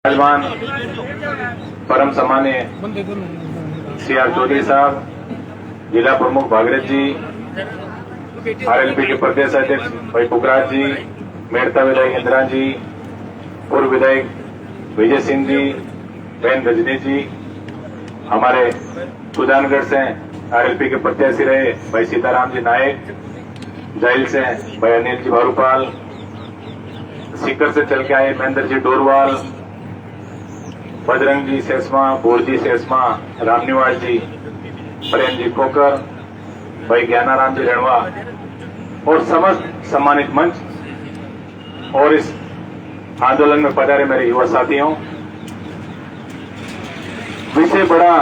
विराजमान परम सम्मान्य CR चौधरी साहब, जिला प्रमुख भागीरथ जी, RLP के प्रदेश अध्यक्ष भाई पुखराज जी, मेड़ता विधायक इंदिरा जी, पूर्व विधायक विजय सिंह जी, बहन रजनी जी, हमारे सुजानगढ़ से RLP के प्रत्याशी रहे भाई सीताराम जी नायक, जाइल से भाई अनिल जी भारूपाल, सीकर से चल के आए महेंद्र जी डोरवाल, बजरंग जी सेसमा, बोरजी सेसमा, रामनिवास जी, प्रेम जी कोकर, भाई ज्ञानाराम जी रणवा और समस्त सम्मानित मंच और इस आंदोलन में पधारे मेरे युवा साथियों, विषय बड़ा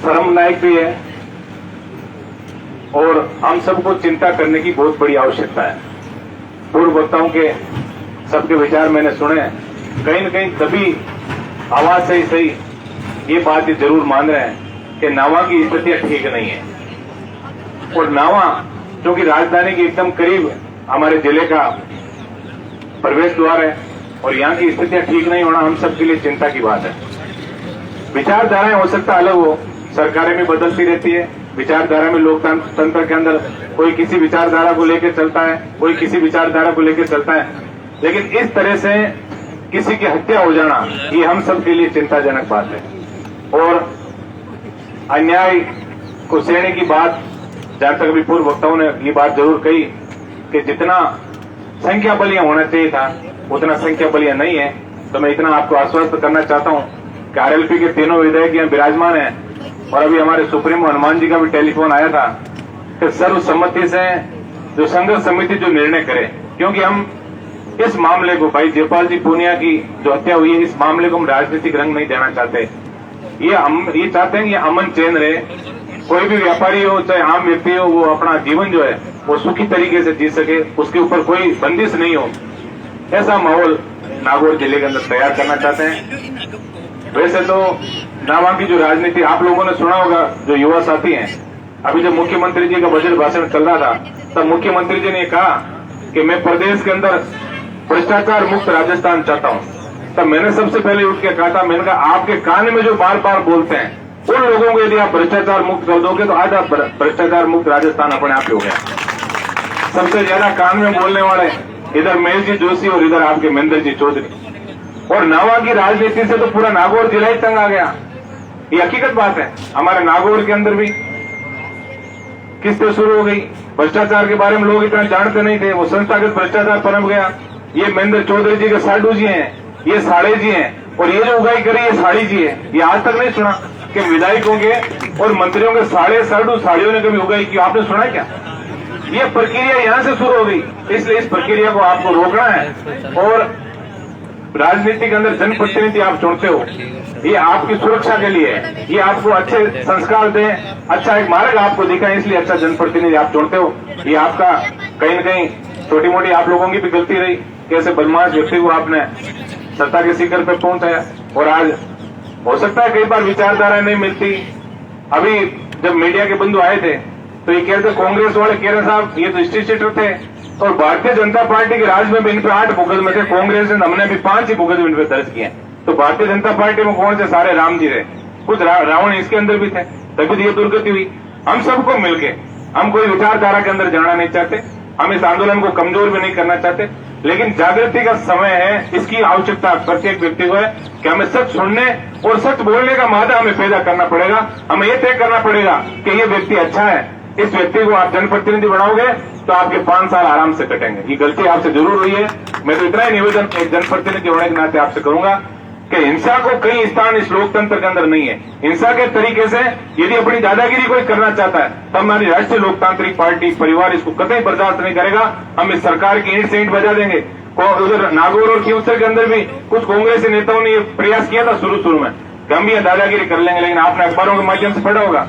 शर्मनाक भी है और हम सबको चिंता करने की बहुत बड़ी आवश्यकता है। पूर्व वक्ताओं के सबके विचार मैंने सुने, कहीं न कहीं तभी आवाज से ही सही ये बात जरूर मान रहे हैं कि नावा की स्थितियां ठीक नहीं है और नावा क्योंकि राजधानी के एकदम करीब हमारे जिले का प्रवेश द्वार है और यहाँ की स्थितियां ठीक नहीं होना हम सबके लिए चिंता की बात है। विचारधाराएं हो सकता अलग हो, सरकारें भी बदलती रहती है, विचारधारा में लोकतंत्र के अंदर कोई किसी विचारधारा को लेकर चलता है, कोई किसी विचारधारा को लेकर चलता है, लेकिन इस तरह से किसी की हत्या हो जाना ये हम सबके लिए चिंताजनक बात है। और अन्याय को सहने की बात, जहां तक अभी पूर्व वक्ताओं ने ये बात जरूर कही कि जितना संख्या बलियां होना चाहिए था उतना संख्या बलियां नहीं है, तो मैं इतना आपको आश्वस्त करना चाहता हूं कि RLP के तीनों विधायक यहाँ विराजमान हैं और अभी हमारे सुप्रीमो हनुमान जी का भी टेलीफोन आया था कि सर्वसम्मति से जो संघर्ष समिति जो निर्णय करे, क्योंकि हम इस मामले को भाई जयपाल जी पूनिया की जो हत्या हुई है, इस मामले को हम राजनीतिक रंग नहीं देना चाहते। ये चाहते हैं कि अमन चैन रहे, कोई भी व्यापारी हो चाहे आम व्यक्ति हो, वो अपना जीवन जो है वो सुखी तरीके से जी सके, उसके ऊपर कोई बंदिश नहीं हो, ऐसा माहौल नागौर जिले के अंदर तैयार करना चाहते हैं। वैसे तो नावा की जो राजनीति आप लोगों ने सुना होगा, जो युवा साथी हैं, अभी जब मुख्यमंत्री जी का बजट भाषण चल रहा था तब मुख्यमंत्री जी ने कहा कि मैं प्रदेश के अंदर भ्रष्टाचार मुक्त राजस्थान चाहता हूं, तब मैंने सबसे पहले उठ के कहा था, मैंने कहा आपके कान में जो बार बार बोलते हैं उन लोगों को यदि आप भ्रष्टाचार मुक्त कर दोगे तो आज आप भ्रष्टाचार मुक्त राजस्थान अपने आप ही हो गया। सबसे ज्यादा कान में बोलने वाले इधर महेश जी जोशी और इधर आपके महेंद्र जी चौधरी, और नावा की राजनीति से तो पूरा नागौर जिला ही तंग आ गया। ये हकीकत बात है। हमारे नागौर के अंदर भी किस्तें शुरू हो गई, भ्रष्टाचार के बारे में लोग इतना जानते नहीं थे, वो संस्थागत भ्रष्टाचार पनप गया। ये महेंद्र चौधरी जी के साडू जी हैं, ये साड़े जी हैं और ये जो उगाई करी ये साड़ी जी है। ये आज तक नहीं सुना कि विधायकों के और मंत्रियों के साड़े साडू साड़ियों ने कभी उगाई की, आपने सुना क्या? ये प्रक्रिया यहां से शुरू हो गई, इसलिए इस प्रक्रिया को आपको रोकना है। और राजनीति के अंदर जनप्रतिनिधि आप चुनते हो, ये आपकी सुरक्षा के लिए है, ये आपको अच्छे संस्कार दें, अच्छा एक मार्ग आपको दिखाएं, इसलिए अच्छा जनप्रतिनिधि आप चुनते हो। ये आपका कहीं न कहीं छोटी मोटी आप लोगों की भी गलती रही, कैसे बदमाश व्यक्ति को आपने सत्ता के शिखर पर पहुंचाया। और आज हो सकता है कई बार विचारधारा नहीं मिलती। अभी जब मीडिया के बंधु आए थे तो ये कहते कांग्रेस वाले कह रहे साहब ये तो स्टेट सीटर थे, और भारतीय जनता पार्टी के राज में भी इन पे 8 मुकदमे थे, कांग्रेस ने हमने भी 5 ही मुकदमे इन पे दर्ज किए। तो भारतीय जनता पार्टी में कौन से सारे राम जी रहे, कुछ रावण इसके अंदर भी थे, तभी तो ये दुर्गति हुई। हम सबको मिलके, हम कोई विचारधारा के अंदर जाना नहीं चाहते, हम इस आंदोलन को कमजोर भी नहीं करना चाहते, लेकिन जागृति का समय है, इसकी आवश्यकता प्रत्येक व्यक्ति को है कि हमें सच सुनने और सच बोलने का मादा हमें पैदा करना पड़ेगा। हमें यह तय करना पड़ेगा कि ये व्यक्ति अच्छा है, इस व्यक्ति को आप जनप्रतिनिधि बनाओगे तो आपके 5 साल आराम से कटेंगे। ये गलती आपसे जरूर हुई है। मैं तो इतना ही निवेदन एक जनप्रतिनिधि होने के नाते आपसे करूंगा कि हिंसा को कई स्थान इस लोकतंत्र के अंदर नहीं है। हिंसा के तरीके से यदि अपनी दादागिरी कोई करना चाहता है तो हमारी राष्ट्रीय लोकतांत्रिक पार्टी परिवार इसको कतई बर्दाश्त नहीं करेगा। हम इस सरकार की ईंट से ईंट बजा देंगे। उधर नागौर और क्यूसर के अंदर भी कुछ कांग्रेसी नेताओं ने ये प्रयास किया था शुरू में कि हम भी ये दादागिरी कर लेंगे, लेकिन आपने अखबारों के माध्यम से पढ़ा होगा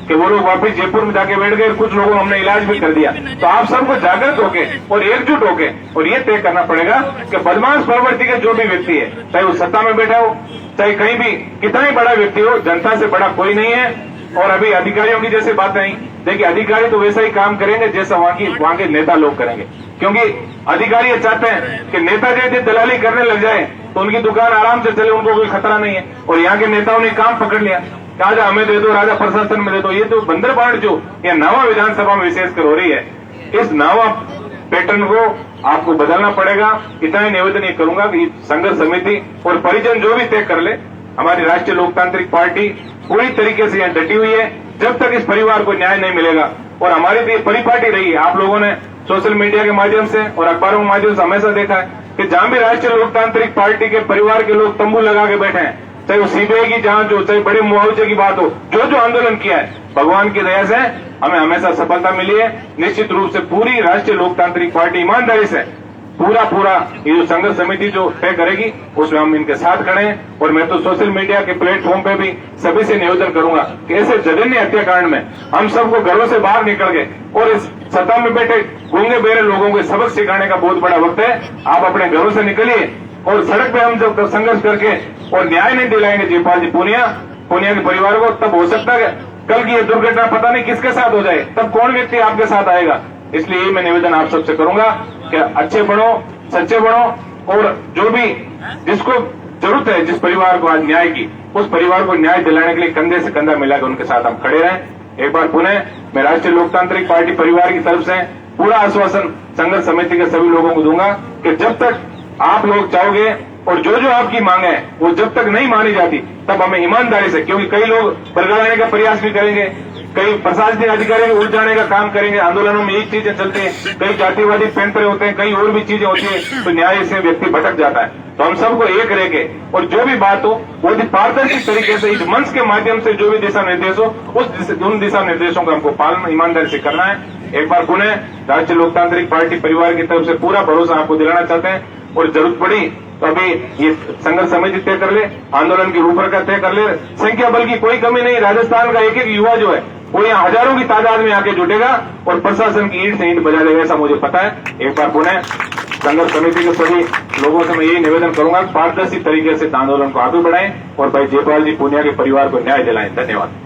कि वो लोग वापस जयपुर में जाके बैठ गए, कुछ लोगों हमने इलाज भी कर दिया। तो आप सबको जागृत होके और एकजुट होके और ये तय करना पड़ेगा कि बदमाश प्रवृत्ति के जो भी व्यक्ति है, चाहे वो सत्ता में बैठा हो, चाहे कहीं भी कितना ही बड़ा व्यक्ति हो, जनता से बड़ा कोई नहीं है। और अभी अधिकारियों की जैसे बात नहीं, देखिए अधिकारी तो वैसा ही काम करेंगे जैसा वहां के नेता लोग करेंगे, क्योंकि अधिकारी ये चाहते हैं कि नेता यदि दलाली करने लग जाए तो उनकी दुकान आराम से चले, उनको कोई खतरा नहीं है। और यहाँ के नेताओं ने काम पकड़ लिया, राजा हमें दे दो, राजा प्रशासन में दे दो। ये तो बंदरबांट जो ये नावा विधानसभा में विशेषकर हो रही है, इस नावा पैटर्न को आपको बदलना पड़ेगा। इतना ही निवेदन ये करूंगा कि संघर्ष समिति और परिजन जो भी तय कर ले, हमारी राष्ट्रीय लोकतांत्रिक पार्टी पूरी तरीके से यहाँ डटी हुई है। जब तक इस परिवार को न्याय नहीं मिलेगा, और हमारी तो ये परिपाटी रही है, आप लोगों ने सोशल मीडिया के माध्यम से और अखबारों के माध्यम से हमेशा देखा है कि जहां भी राष्ट्रीय लोकतांत्रिक पार्टी के परिवार के लोग तंबू लगा के बैठे हैं, चाहे वो सीबीआई की जांच हो, चाहे बड़े मुआवजे की बात हो, जो आंदोलन किया है, भगवान की दया से हमें हमेशा सफलता मिली है। निश्चित रूप से पूरी राष्ट्रीय लोकतांत्रिक पार्टी ईमानदारी से पूरा ये जो संघर्ष समिति जो तय करेगी उसमें हम इनके साथ खड़े हैं। और मैं तो सोशल मीडिया के प्लेटफॉर्म पे भी सभी से निवेदन करूंगा कि ऐसे जघन्य हत्याकांड में हम सबको घरों से बाहर निकल गए और इस सत्ता में बैठे गूंगे बेरे लोगों को सबक सिखाने का बहुत बड़ा वक्त है। आप अपने घरों से निकलिए और सड़क पे हम जब संघर्ष करके और न्याय नहीं दिलाएंगे जयपाल जी पुनिया के परिवार को, तब हो सकता है कल की ये दुर्घटना पता नहीं किसके साथ हो जाए, तब कौन व्यक्ति आपके साथ आएगा। इसलिए मैं निवेदन आप सबसे करूंगा कि अच्छे बढ़ो, सच्चे बढ़ो, और जो भी जिसको जरूरत है, जिस परिवार को आज न्याय की, उस परिवार को न्याय दिलाने के लिए कंधे से कंधा मिलाकर उनके साथ हम खड़े रहें। एक बार पुनः मैं राष्ट्रीय लोकतांत्रिक पार्टी परिवार की तरफ से पूरा आश्वासन संघर्ष समिति के सभी लोगों को दूंगा कि जब तक आप लोग चाहोगे और जो आपकी मांगे है वो जब तक नहीं मानी जाती, तब हमें ईमानदारी से, क्योंकि कई लोग बरगलाने का प्रयास भी करेंगे, कई प्रशासनिक अधिकारी भी उलझाने का काम करेंगे, आंदोलनों में एक चीजें चलती है, कई जातिवादी पैंतरे होते हैं, कई और भी चीजें होती है, तो न्याय से व्यक्ति भटक जाता है। तो हम सबको एक रह के और जो भी बात हो वो पारदर्शी तरीके से इस मंच के माध्यम से जो भी दिशा निर्देश हो उन दिशा निर्देशों का हमको पालन ईमानदारी से करना है। एक बार पुनः राष्ट्रीय लोकतांत्रिक पार्टी परिवार की तरफ से पूरा भरोसा आपको दिलाना चाहते हैं, और जरूरत पड़ी तो अभी ये संघर्ष समिति तय कर ले, आंदोलन की रूपरेखा तय कर ले। संख्या बल की कोई कमी नहीं, राजस्थान का एक युवा जो है वो यहाँ हजारों की तादाद में आके जुटेगा और प्रशासन की ईंट से ईंट बजा देगा, ऐसा मुझे पता है। एक बार पुनः संघर्ष समिति के सभी लोगों से मैं यही निवेदन करूंगा, पारदर्शी तरीके से आंदोलन को आगे बढ़ाएं और भाई जयपाल जी पुनिया के परिवार को न्याय दिलाएं। धन्यवाद।